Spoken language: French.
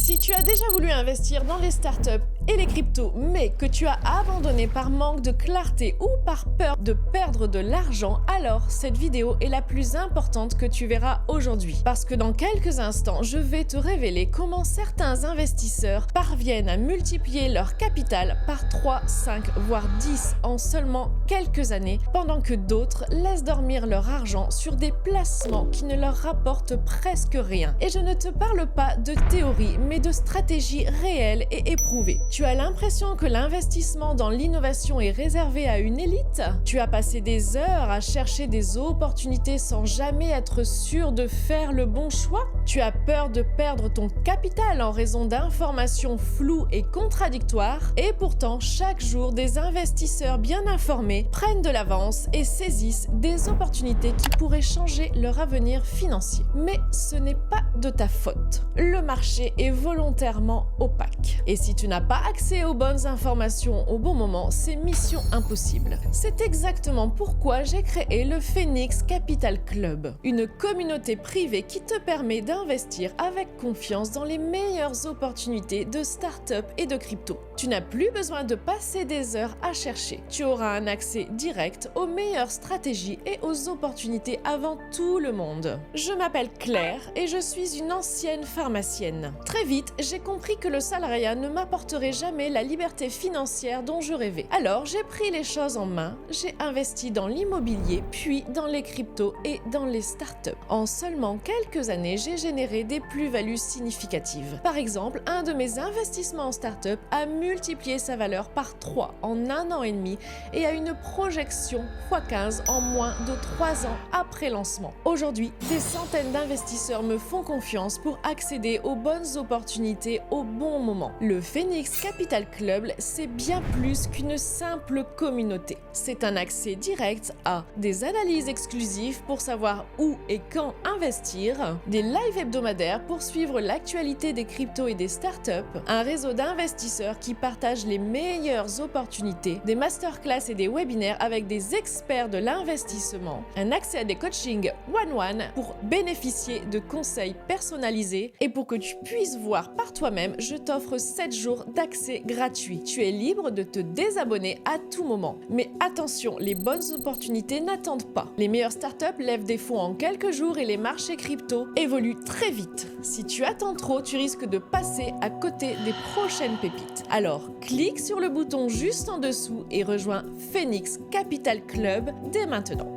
Si tu as déjà voulu investir dans les startups et les cryptos, mais que tu as abandonné par manque de clarté ou par peur de perdre de l'argent, alors cette vidéo est la plus importante que tu verras aujourd'hui. Parce que dans quelques instants, je vais te révéler comment certains investisseurs parviennent à multiplier leur capital par 3, 5, voire 10 en seulement quelques années, pendant que d'autres laissent dormir leur argent sur des placements qui ne leur rapportent presque rien. Et je ne te parle pas de théorie, mais de stratégies réelles et éprouvées. Tu as l'impression que l'investissement dans l'innovation est réservé à une élite? Tu as passé des heures à chercher des opportunités sans jamais être sûr de faire le bon choix? Tu as peur de perdre ton capital en raison d'informations floues et contradictoires? Et pourtant, chaque jour, des investisseurs bien informés prennent de l'avance et saisissent des opportunités qui pourraient changer leur avenir financier. Mais ce n'est pas de ta faute. Le marché est volontairement opaque. Et si tu n'as pas accès aux bonnes informations au bon moment, c'est mission impossible. C'est exactement pourquoi j'ai créé le Phoenix Capital Club, une communauté privée qui te permet d'investir avec confiance dans les meilleures opportunités de start-up et de crypto. Tu n'as plus besoin de passer des heures à chercher. Tu auras un accès direct aux meilleures stratégies et aux opportunités avant tout le monde. Je m'appelle Claire et je suis une ancienne pharmacienne. Très vite, j'ai compris que le salariat ne m'apporterait jamais la liberté financière dont je rêvais. Alors, j'ai pris les choses en main, j'ai investi dans l'immobilier, puis dans les cryptos et dans les startups. En seulement quelques années, j'ai généré des plus-values significatives. Par exemple, un de mes investissements en startup a multiplié sa valeur par 3 en 1 an et demi et a une projection x15 en moins de 3 ans après lancement. Aujourd'hui, des centaines d'investisseurs me font confiance pour accéder aux bonnes opportunités au bon moment. Le Phoenix Capital Club, c'est bien plus qu'une simple communauté. C'est un accès direct à des analyses exclusives pour savoir où et quand investir, des lives hebdomadaires pour suivre l'actualité des cryptos et des startups, un réseau d'investisseurs qui partagent les meilleures opportunités, des masterclass et des webinaires avec des experts de l'investissement, un accès à des coachings one-one pour bénéficier de conseils personnalisés et pour que tu puisses voir par toi-même, je t'offre 7 jours d'accès gratuit. Tu es libre de te désabonner à tout moment. Mais attention, les bonnes opportunités n'attendent pas. Les meilleures startups lèvent des fonds en quelques jours et les marchés crypto évoluent très vite. Si tu attends trop, tu risques de passer à côté des prochaines pépites. Alors, clique sur le bouton juste en dessous et rejoins Phoenix Capital Club dès maintenant.